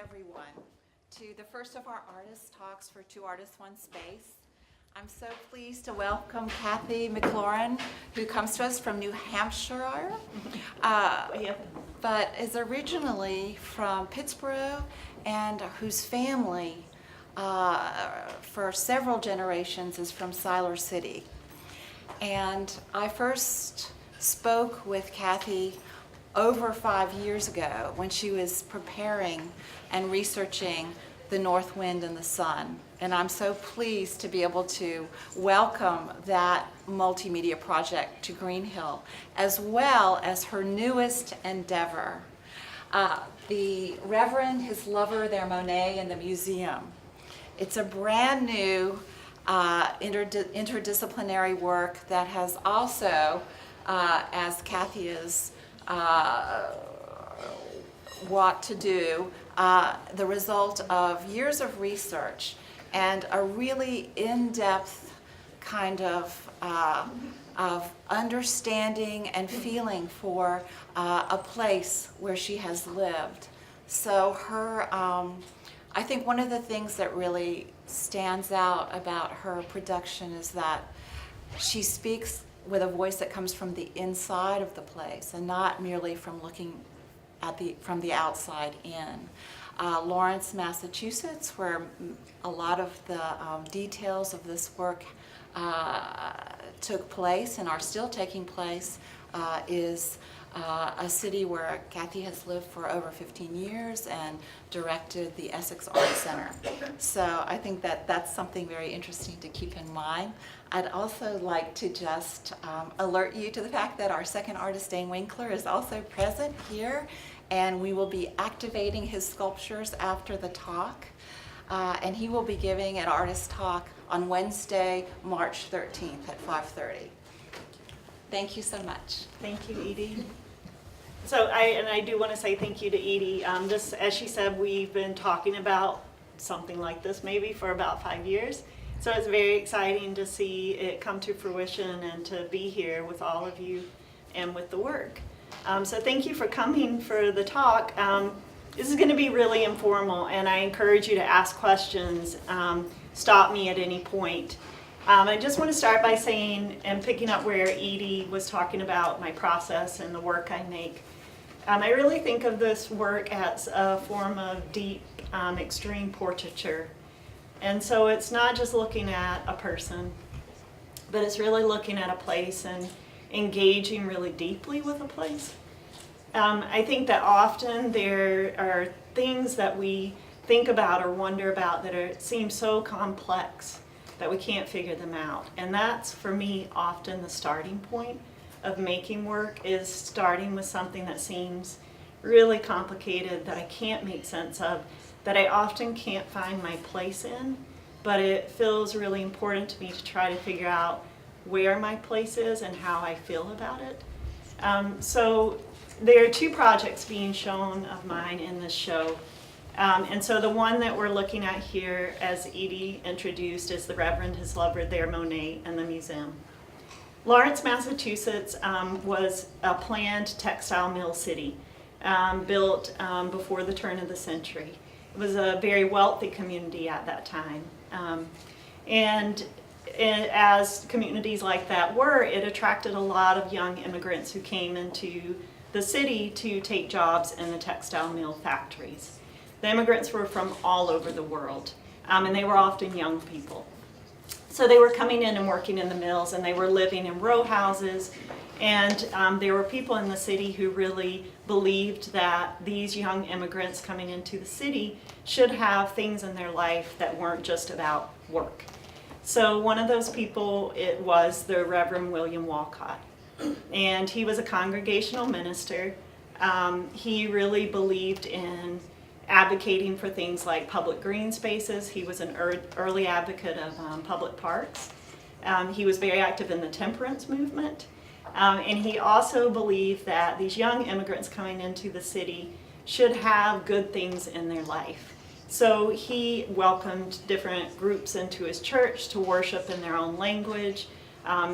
everyone to the first of our artist talks for Two Artists, One Space. I'm so pleased to welcome Cathy McLaurin, who comes to us from New Hampshire, but is originally from Pittsburgh and whose family for several generations is from Siler City. And I first spoke with Cathy over 5 years ago when she was preparing and researching the North Wind and the Sun. And I'm so pleased to be able to welcome that multimedia project to GreenHill, as well as her newest endeavor, the Reverend, his lover, their Monet, and the Musem. It's a brand new interdisciplinary work that has also, as Cathy is want to do, the result of years of research and a really in-depth kind of understanding and feeling for a place where she has lived. So her, I think one of the things that really stands out about her production is that she speaks with a voice that comes from the inside of the place and not merely from looking at from the outside in. Lawrence, Massachusetts, where a lot of the details of this work took place and are still taking place, is a city where Cathy has lived for over 15 years and directed the Essex Art Center. So I think that that's something very interesting to keep in mind. I'd also like to just alert you to the fact that our second artist, Dane Winkler, is also present here, and we will be activating his sculptures after the talk. And he will be giving an artist talk on Wednesday, March 13th at 5:30. Thank you so much. Thank you, Edie. So I do want to say thank you to Edie. Just as she said, we've been talking about something like this maybe for about 5 years. So it's very exciting to see it come to fruition and to be here with all of you and with the work. So thank you for coming for the talk. This is going to be really informal, and I encourage you to ask questions. Stop me at any point. I just want to start by saying, and picking up where Edie was talking about my process and the work I make. I really think of this work as a form of deep, extreme portraiture. And so it's not just looking at a person, but it's really looking at a place and engaging really deeply with a place. I think that often there are things that we think about or wonder about that seem so complex that we can't figure them out. And that's, for me, often the starting point of making work, is starting with something that seems really complicated, that I can't make sense of, that I often can't find my place in, but it feels really important to me to try to figure out where my place is and how I feel about it. So there are two projects being shown of mine in this show. And so the one that we're looking at here, as Edie introduced, is the Reverend, his lover, their Monet, and the Musem. Lawrence, Massachusetts was a planned textile mill city built before the turn of the century. It was a very wealthy community at that time. And as communities like that were, it attracted a lot of young immigrants who came into the city to take jobs in the textile mill factories. The immigrants were from all over the world, and they were often young people. So they were coming in and working in the mills, and they were living in row houses, and there were people in the city who really believed that these young immigrants coming into the city should have things in their life that weren't just about work. So one of those people, it was the Reverend William Walcott, and he was a congregational minister. He really believed in advocating for things like public green spaces. He was an early advocate of public parks. He was very active in the temperance movement. And he also believed that these young immigrants coming into the city should have good things in their life. So he welcomed different groups into his church to worship in their own language.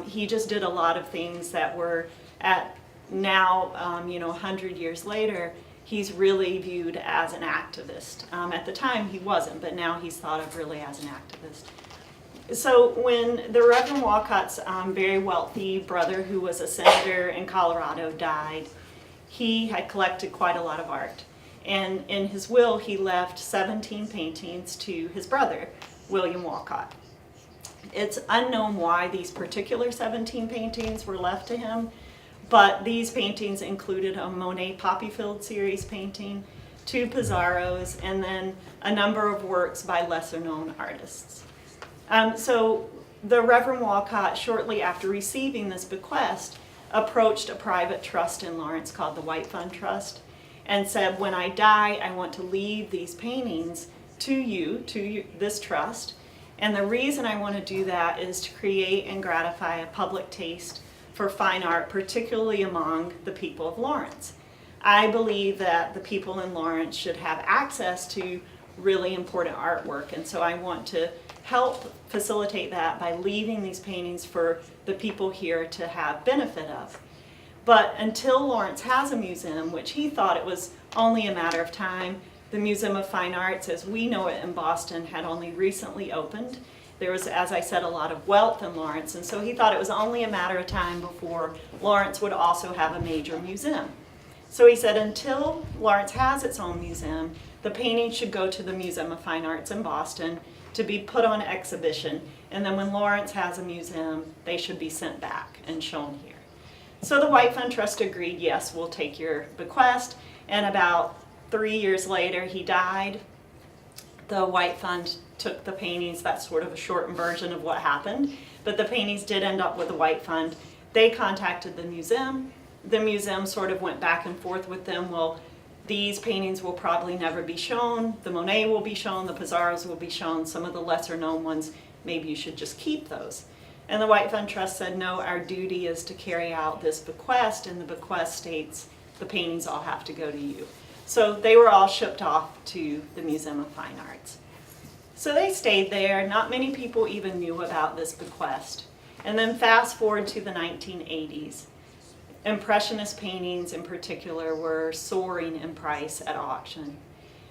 He just did a lot of things that were at now, 100 years later, he's really viewed as an activist. At the time he wasn't, but now he's thought of really as an activist. So when the Reverend Walcott's very wealthy brother, who was a senator in Colorado, died, he had collected quite a lot of art. And in his will, he left 17 paintings to his brother, William Walcott. It's unknown why these particular 17 paintings were left to him, but these paintings included a Monet Poppyfield series painting, 2 Pizarros, and then a number of works by lesser-known artists. So the Reverend Walcott, shortly after receiving this bequest, approached a private trust in Lawrence called the White Fund Trust and said, when I die, I want to leave these paintings to you, this trust. And the reason I want to do that is to create and gratify a public taste for fine art, particularly among the people of Lawrence. I believe that the people in Lawrence should have access to really important artwork, and so I want to help facilitate that by leaving these paintings for the people here to have benefit of. But until Lawrence has a museum, which he thought it was only a matter of time, the Museum of Fine Arts, as we know it in Boston, had only recently opened. There was, as I said, a lot of wealth in Lawrence, and so he thought it was only a matter of time before Lawrence would also have a major museum. So he said until Lawrence has its own museum, the paintings should go to the Museum of Fine Arts in Boston to be put on exhibition, and then when Lawrence has a museum, they should be sent back and shown here. So the White Fund Trust agreed, yes, we'll take your bequest, and about 3 years later, he died. The White Fund took the paintings. That's sort of a shortened version of what happened, but the paintings did end up with the White Fund. They contacted the museum. The museum sort of went back and forth with them. Well, these paintings will probably never be shown. The Monet will be shown, the Pizarros will be shown, some of the lesser known ones, maybe you should just keep those. And the White Fund Trust said, no, our duty is to carry out this bequest, and the bequest states the paintings all have to go to you. So they were all shipped off to the Museum of Fine Arts. So they stayed there. Not many people even knew about this bequest. And then fast forward to the 1980s. Impressionist paintings in particular were soaring in price at auction.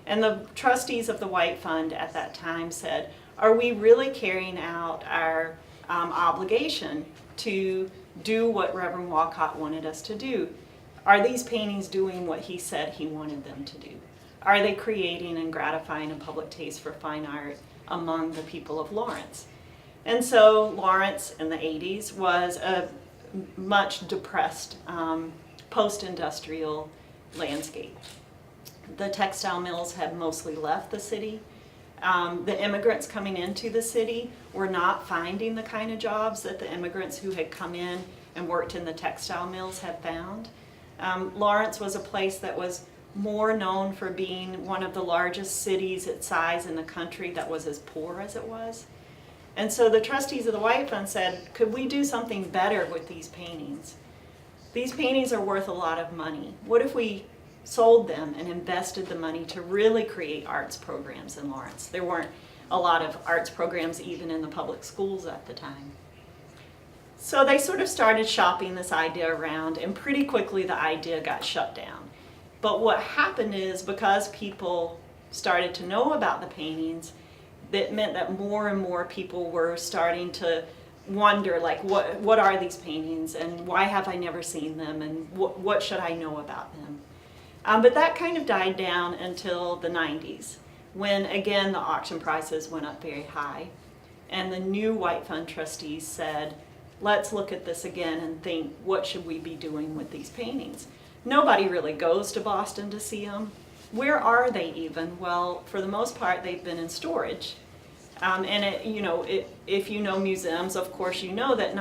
And the trustees of the White Fund at that time said, are we really carrying out our obligation to do what Reverend Walcott wanted us to do? Are these paintings doing what he said he wanted them to do? Are they creating and gratifying a public taste for fine art among the people of Lawrence? And so Lawrence in the 80s was a much depressed post-industrial landscape. The textile mills had mostly left the city. The immigrants coming into the city were not finding the kind of jobs that the immigrants who had come in and worked in the textile mills had found. Lawrence was a place that was more known for being one of the largest cities its size in the country that was as poor as it was. And so the trustees of the White Fund said, could we do something better with these paintings? These paintings are worth a lot of money. What if we sold them and invested the money to really create arts programs in Lawrence? There weren't a lot of arts programs even in the public schools at the time. So they sort of started shopping this idea around, and pretty quickly the idea got shut down. But what happened is, because people started to know about the paintings, that meant that more and more people were starting to wonder, like, what are these paintings, and why have I never seen them, and what should I know about them? But that kind of died down until the 90s, when again the auction prices went up very high, and the new White Fund trustees said, let's look at this again and think, what should we be doing with these paintings? Nobody really goes to Boston to see them. Where are they even? Well, for the most part, they've been in storage. If you know museums, of course, you know that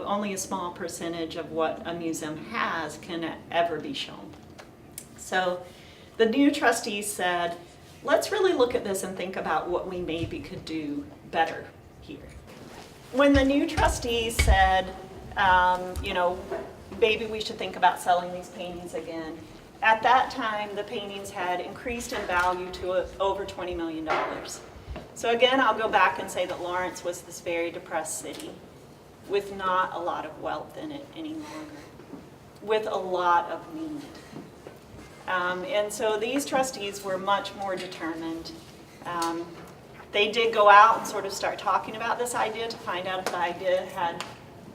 only a small percentage of what a museum has can ever be shown. So the new trustees said, let's really look at this and think about what we maybe could do better here. When the new trustees said, maybe we should think about selling these paintings again, at that time the paintings had increased in value to over $20 million. So again, I'll go back and say that Lawrence was this very depressed city with not a lot of wealth in it any longer, with a lot of need. And so these trustees were much more determined. They did go out and sort of start talking about this idea to find out if the idea had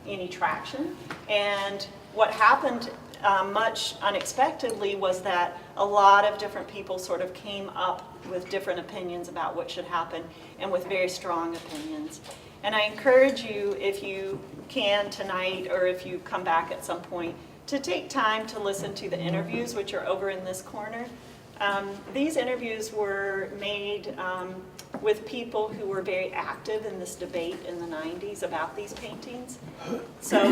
any traction. And what happened much unexpectedly was that a lot of different people sort of came up with different opinions about what should happen, and with very strong opinions. And I encourage you, if you can tonight, or if you come back at some point, to take time to listen to the interviews, which are over in this corner. These interviews were made with people who were very active in this debate in the 90s about these paintings. So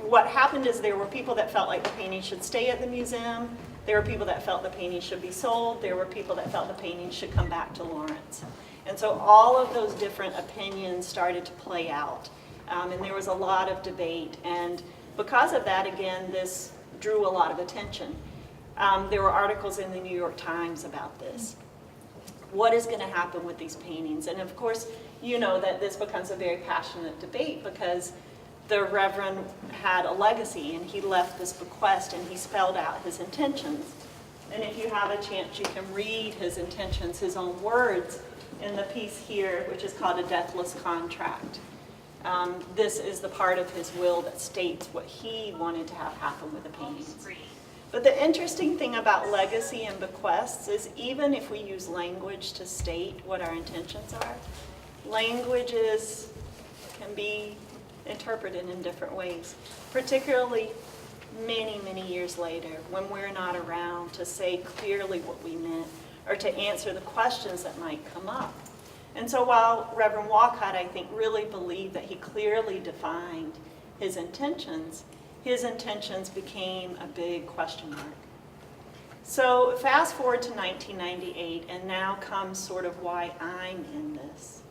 what happened is there were people that felt like the painting should stay at the museum. There were people that felt the painting should be sold. There were people that felt the painting should come back to Lawrence. And so all of those different opinions started to play out. And there was a lot of debate. And because of that, again, this drew a lot of attention. There were articles in the New York Times about this. What is going to happen with these paintings? And of course, you know that this becomes a very passionate debate because the Reverend had a legacy, and he left this bequest, and he spelled out his intentions. And if you have a chance, you can read his intentions, his own words, in the piece here, which is called A Deathless Contract. This is the part of his will that states what he wanted to have happen with the paintings. But the interesting thing about legacy and bequests is even if we use language to state what our intentions are, languages can be interpreted in different ways, particularly many, many years later when we're not around to say clearly what we meant or to answer the questions that might come up. And so while Reverend Walcott, I think, really believed that he clearly defined his intentions became a big question mark. So fast forward to 1998, and now comes sort of why I'm in this.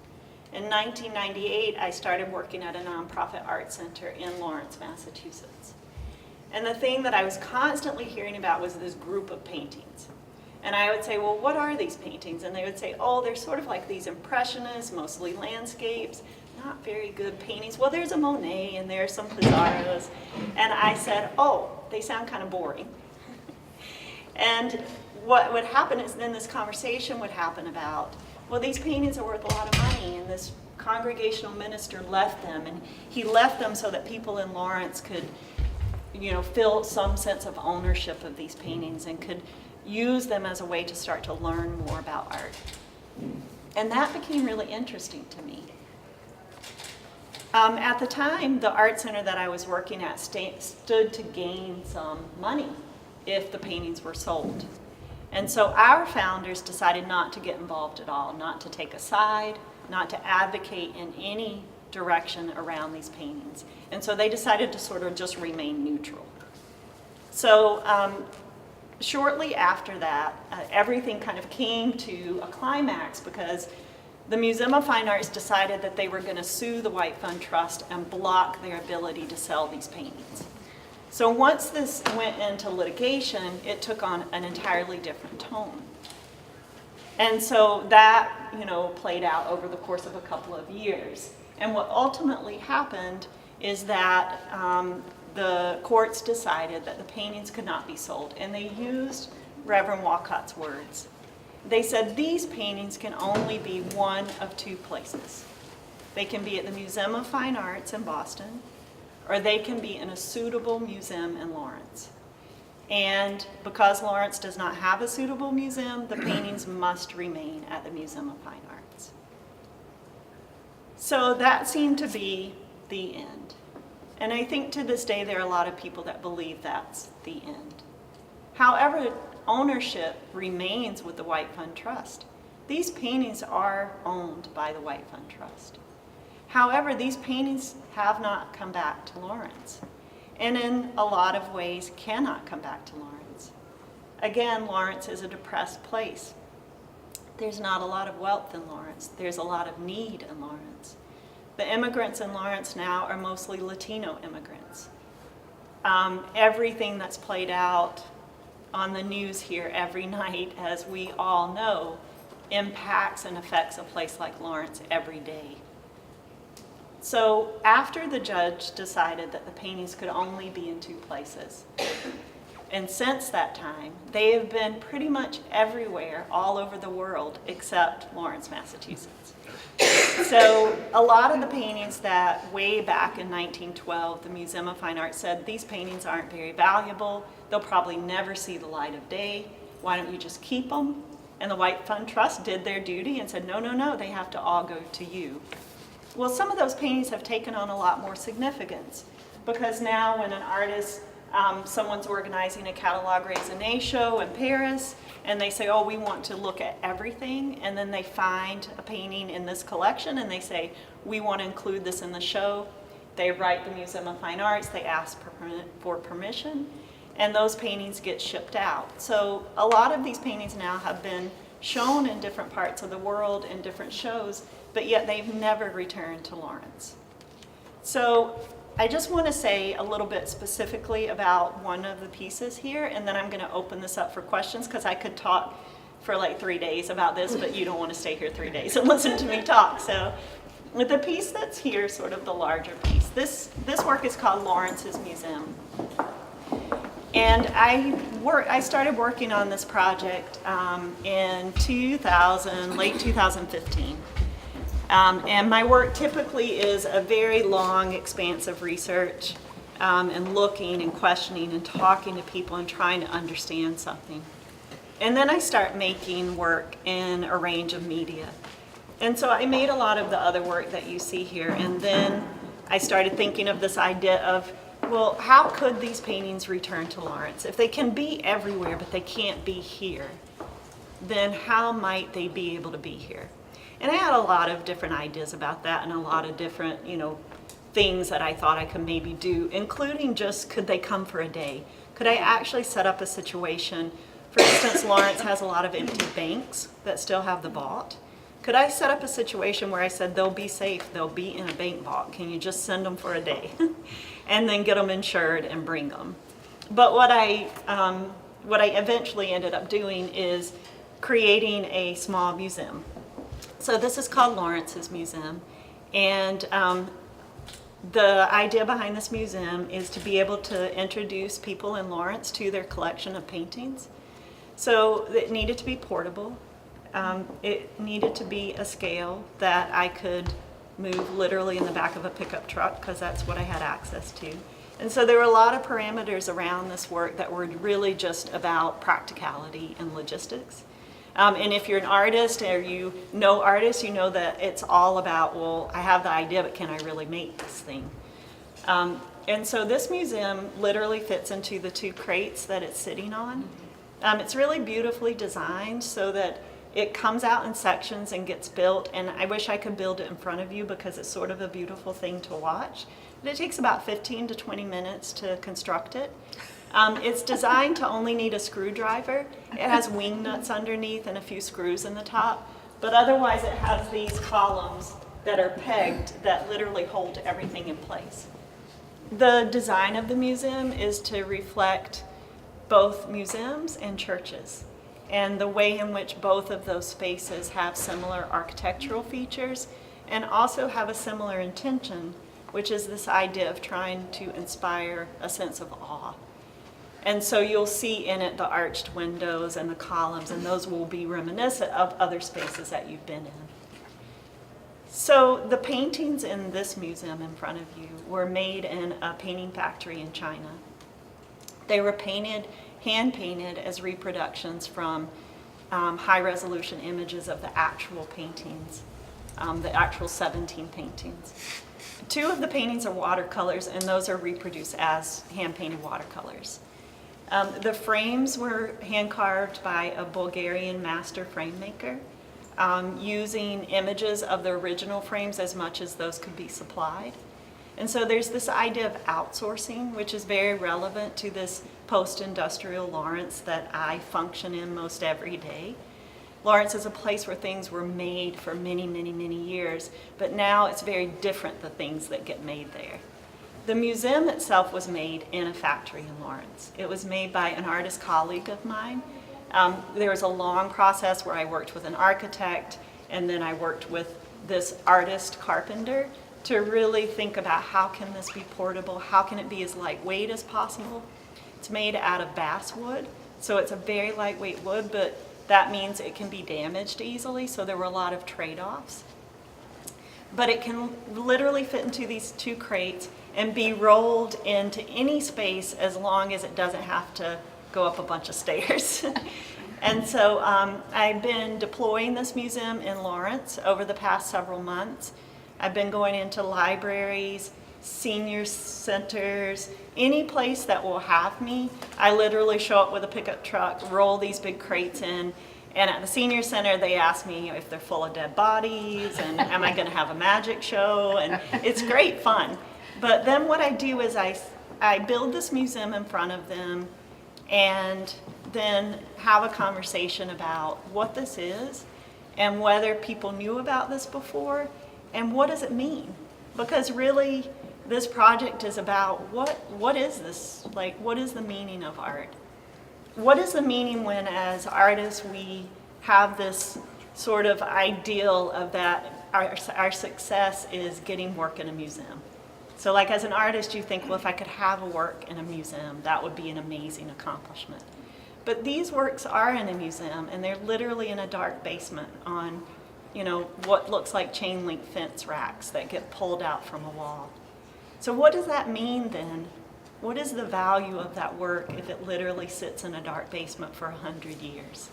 In 1998, I started working at a nonprofit art center in Lawrence, Massachusetts. And the thing that I was constantly hearing about was this group of paintings. And I would say, well, what are these paintings? And they would say, oh, they're sort of like these impressionists, mostly landscapes, not very good paintings. Well, there's a Monet and there's some Pizarros. And I said, oh, they sound kind of boring. And what would happen is then this conversation would happen about, well, these paintings are worth a lot of money, and this congregational minister left them, and he left them so that people in Lawrence could, feel some sense of ownership of these paintings and could use them as a way to start to learn more about art. And that became really interesting to me. At the time, the art center that I was working at stood to gain some money if the paintings were sold. And so our founders decided not to get involved at all, not to take a side, not to advocate in any direction around these paintings. And so they decided to sort of just remain neutral. So shortly after that, everything kind of came to a climax because the Museum of Fine Arts decided that they were going to sue the White Fund Trust and block their ability to sell these paintings. So once this went into litigation, it took on an entirely different tone. And so that, played out over the course of a couple of years. And what ultimately happened is that the courts decided that the paintings could not be sold, and they used Reverend Walcott's words. They said these paintings can only be one of two places. They can be at the Museum of Fine Arts in Boston, or they can be in a suitable museum in Lawrence. And because Lawrence does not have a suitable museum, the paintings must remain at the Museum of Fine Arts. So that seemed to be the end. And I think to this day there are a lot of people that believe that's the end. However, ownership remains with the White Fund Trust. These paintings are owned by the White Fund Trust. However, these paintings have not come back to Lawrence, and in a lot of ways cannot come back to Lawrence. Again, Lawrence is a depressed place. There's not a lot of wealth in Lawrence. There's a lot of need in Lawrence. The immigrants in Lawrence now are mostly Latino immigrants. Everything that's played out on the news here every night, as we all know, impacts and affects a place like Lawrence every day. So after the judge decided that the paintings could only be in two places, And since that time, they have been pretty much everywhere, all over the world, except Lawrence, Massachusetts. So a lot of the paintings that way back in 1912, the Museum of Fine Arts said, these paintings aren't very valuable, they'll probably never see the light of day, why don't you just keep them? And the White Fund Trust did their duty and said, no, no, no, they have to all go to you. Well, some of those paintings have taken on a lot more significance, because now when an artist, someone's organizing a catalogue raisonné show in Paris, and they say, oh, we want to look at everything, and then they find a painting in this collection, and they say, we want to include this in the show. They write the Museum of Fine Arts, they ask for permission, and those paintings get shipped out. So a lot of these paintings now have been shown in different parts of the world in different shows, but yet they've never returned to Lawrence. So I just want to say a little bit specifically about one of the pieces here, and then I'm going to open this up for questions, because I could talk for like 3 days about this, but you don't want to stay here 3 days and listen to me talk. So with the piece that's here, sort of the larger piece, this work is called Lawrence's Musem. And I started working on this project in late 2015. And my work typically is a very long, expansive research and looking and questioning and talking to people and trying to understand something. And then I start making work in a range of media. And so I made a lot of the other work that you see here. And then I started thinking of this idea of, well, how could these paintings return to Lawrence? If they can be everywhere, but they can't be here, then how might they be able to be here? And I had a lot of different ideas about that, and a lot of different, things that I thought I could maybe do, including just, could they come for a day? Could I actually set up a situation? For instance, Lawrence has a lot of empty banks that still have the vault. Could I set up a situation where I said, they'll be safe, they'll be in a bank vault, can you just send them for a day? And then get them insured and bring them. But what I eventually ended up doing is creating a small museum. So this is called Lawrence's Musem, and the idea behind this museum is to be able to introduce people in Lawrence to their collection of paintings. So it needed to be portable. It needed to be a scale that I could move literally in the back of a pickup truck, because that's what I had access to. And so there were a lot of parameters around this work that were really just about practicality and logistics. And if you're an artist or you know artists, you know that it's all about, well, I have the idea, but can I really make this thing? And so this museum literally fits into the 2 crates that it's sitting on. It's really beautifully designed so that it comes out in sections and gets built, and I wish I could build it in front of you because it's sort of a beautiful thing to watch. But it takes about 15 to 20 minutes to construct it. It's designed to only need a screwdriver. It has wing nuts underneath and a few screws in the top, but otherwise it has these columns that are pegged that literally hold everything in place. The design of the museum is to reflect both museums and churches, and the way in which both of those spaces have similar architectural features and also have a similar intention, which is this idea of trying to inspire a sense of awe. And so you'll see in it the arched windows and the columns, and those will be reminiscent of other spaces that you've been in. So the paintings in this museum in front of you were made in a painting factory in China. They were painted, hand-painted as reproductions from high-resolution images of the actual paintings, the actual 17 paintings. 2 of the paintings are watercolors, and those are reproduced as hand-painted watercolors. The frames were hand-carved by a Bulgarian master frame maker, using images of the original frames as much as those could be supplied. And so there's this idea of outsourcing, which is very relevant to this post-industrial Lawrence that I function in most every day. Lawrence is a place where things were made for many, many, many years, but now it's very different, the things that get made there. The museum itself was made in a factory in Lawrence. It was made by an artist colleague of mine. There was a long process where I worked with an architect, and then I worked with this artist carpenter to really think about how can this be portable, how can it be as lightweight as possible. It's made out of basswood, so it's a very lightweight wood, but that means it can be damaged easily, so there were a lot of trade-offs. But it can literally fit into these 2 crates and be rolled into any space as long as it doesn't have to go up a bunch of stairs. And so I've been deploying this museum in Lawrence over the past several months. I've been going into libraries, senior centers, any place that will have me. I literally show up with a pickup truck, roll these big crates in, and at the senior center they ask me if they're full of dead bodies and am I going to have a magic show, and it's great fun. But then what I do is I build this museum in front of them and then have a conversation about what this is and whether people knew about this before and what does it mean. Because really this project is about what is this? Like, what is the meaning of art? What is the meaning when as artists we have this sort of ideal of that our success is getting work in a museum? So like as an artist you think, well, if I could have a work in a museum, that would be an amazing accomplishment. But these works are in a museum and they're literally in a dark basement on, you know, what looks like chain link fence racks that get pulled out from a wall. So what does that mean then? What is the value of that work if it literally sits in a dark basement for 100 years?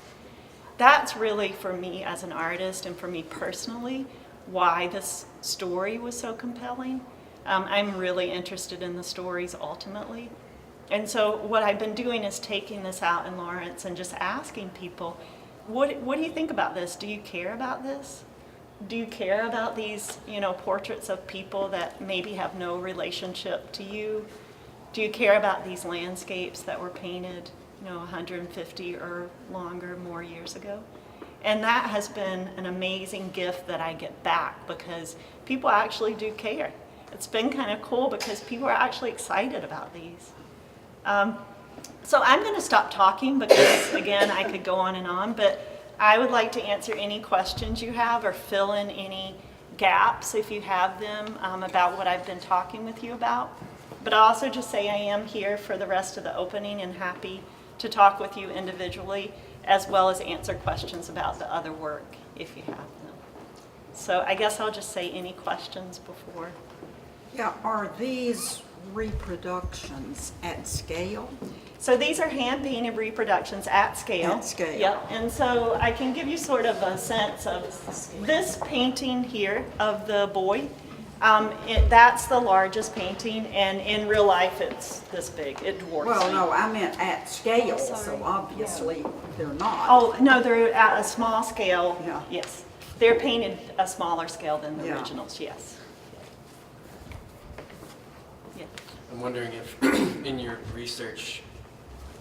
That's really, for me as an artist and for me personally, why this story was so compelling. I'm really interested in the stories ultimately. And so what I've been doing is taking this out in Lawrence and just asking people, what do you think about this? Do you care about this? Do you care about these, you know, portraits of people that maybe have no relationship to you? Do you care about these landscapes that were painted, you know, 150 or longer, more years ago? And that has been an amazing gift that I get back because people actually do care. It's been kind of cool because people are actually excited about these. So I'm going to stop talking because, again, I could go on, but I would like to answer any questions you have or fill in any gaps if you have them about what I've been talking with you about. But I'll also just say I am here for the rest of the opening and happy to talk with you individually as well as answer questions about the other work if you have them. So I guess I'll just say any questions before. Yeah, are these reproductions at scale? So these are hand-painted reproductions at scale. At scale. Yep. And so I can give you sort of a sense of this painting here of the boy. That's the largest painting, and in real life it's this big. It dwarfs Well, me. no, I meant at scale, so obviously they're not. Oh, no, they're at a small scale. Yeah. Yes. They're painted a smaller scale than the Yeah. originals, yes. Yeah. I'm wondering if in your research,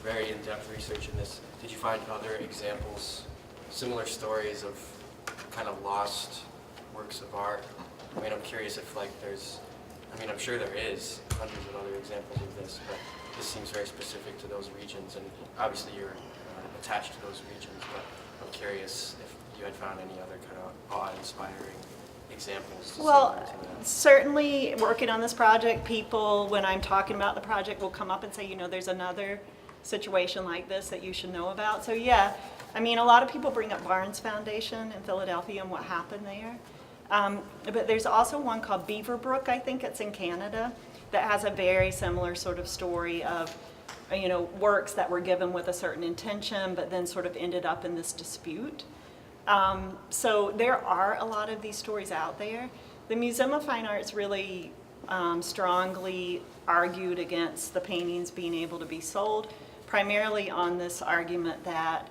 very in-depth research in this, did you find other examples, similar stories of kind of lost works of art? I mean, I'm curious if like there's, I mean, I'm sure there is hundreds of other examples of this, but this seems very specific to those regions, and obviously you're attached to those regions, but I'm curious if you had found any other kind of awe-inspiring examples. Well, similar to that. certainly working on this project, people, when I'm talking about the project, will come up and say, you know, there's another situation like this that you should know about. So yeah, I mean, a lot of people bring up Barnes Foundation in Philadelphia and what happened there. But there's also one called Beaverbrook, I think it's in Canada, that has a very similar sort of story of, you know, works that were given with a certain intention, but then sort of ended up in this dispute. So there are a lot of these stories out there. The Museum of Fine Arts really strongly argued against the paintings being able to be sold, primarily on this argument that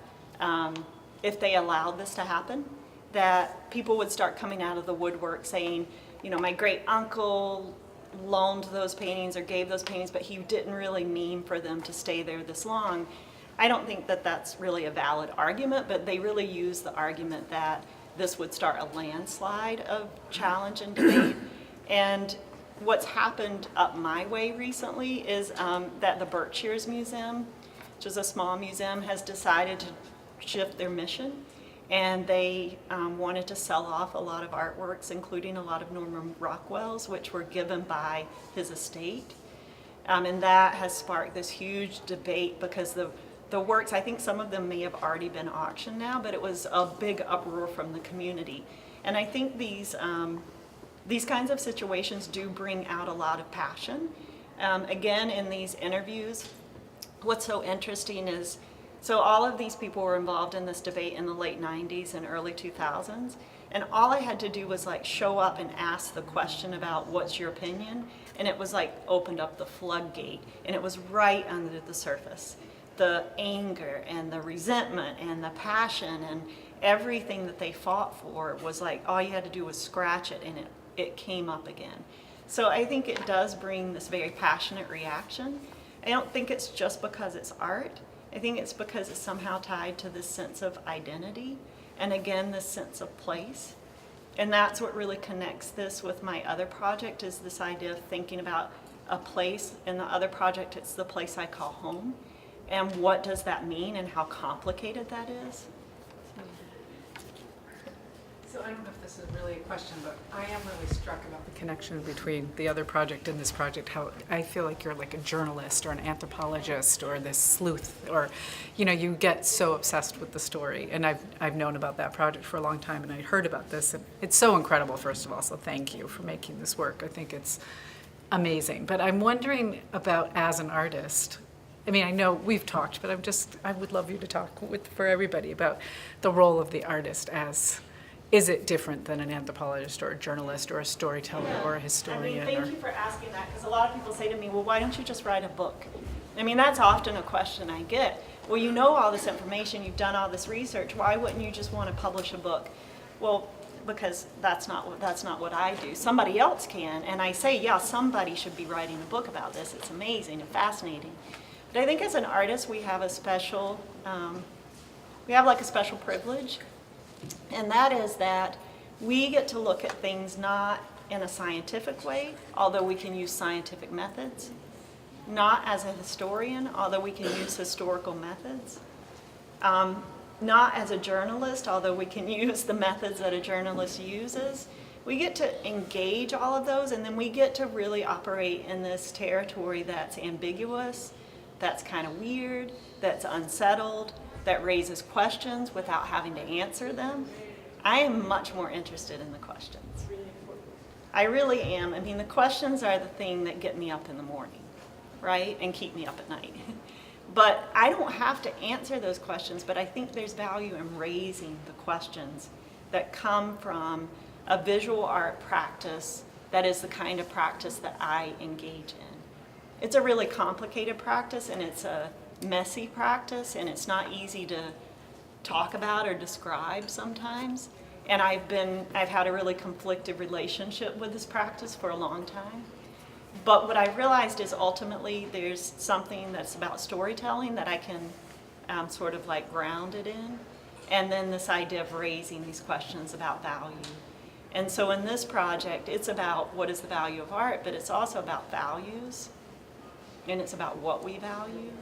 if they allowed this to happen, that people would start coming out of the woodwork saying, you know, my great uncle loaned those paintings or gave those paintings, but he didn't really mean for them to stay there this long. I don't think that that's really a valid argument, but they really use the argument that this would start a landslide of challenge and debate. And what's happened up my way recently is that the Berkshires Museum, which is a small museum, has decided to shift their mission. And they wanted to sell off a lot of artworks, including a lot of Norman Rockwell's, which were given by his estate. And that has sparked this huge debate because the works, I think some of them may have already been auctioned now, but it was a big uproar from the community. And I think these kinds of situations do bring out a lot of passion. Again, in these interviews, what's so interesting is, so all of these people were involved in this debate in the late 90s and early 2000s, and all I had to do was like show up and ask the question about what's your opinion, and it was like opened up the floodgate, and it was right under the surface. The anger and the resentment and the passion and everything that they fought for was like all you had to do was scratch it and it came up again. So I think it does bring this very passionate reaction. I don't think it's just because it's art. I think it's because it's somehow tied to this sense of identity and again this sense of place. And that's what really connects this with my other project, is this idea of thinking about a place. In the other project, it's the place I call home. And what does that mean and how complicated that is? So I don't know if this is really a question, but I am really struck about the connection between the other project and this project, how I feel like you're like a journalist or an anthropologist or this sleuth, or, you know, you get so obsessed with the story. And I've known about that project for a long time, and I heard about this, and it's so incredible, first of all, so thank you for making this work. I think it's amazing. But I'm wondering about, as an artist, I mean, I know we've talked, but I would love you to talk for everybody about the role of the artist as, is it different than an anthropologist or a journalist or a storyteller or a historian? I mean, thank you for asking that, because a lot of people say to me, well, why don't you just write a book? I mean, that's often a question I get. Well, you know all this information, you've done all this research, why wouldn't you just want to publish a book? Well, because that's not what I do. Somebody else can, and I say, yeah, somebody should be writing a book about this. It's amazing and fascinating. But I think as an artist, we have a special, like a special privilege, and that is that we get to look at things not in a scientific way, although we can use scientific methods, not as a historian, although we can use historical methods, not as a journalist, although we can use the methods that a journalist uses. We get to engage all of those, and then we get to really operate in this territory that's ambiguous, that's kind of weird, that's unsettled, that raises questions without having to answer them. I am much more interested in the questions. I really am. I mean, the questions are the thing that get me up in the morning, right? And keep me up at night. But I don't have to answer those questions, but I think there's value in raising the questions that come from a visual art practice that is the kind of practice that I engage in. It's a really complicated practice, and it's a messy practice, and it's not easy to talk about or describe sometimes. And I've had a really conflicted relationship with this practice for a long time. But what I realized is ultimately there's something that's about storytelling that I can sort of like ground it in. And then this idea of raising these questions about value. And so in this project, it's about what is the value of art, but it's also about values. And it's about what we value.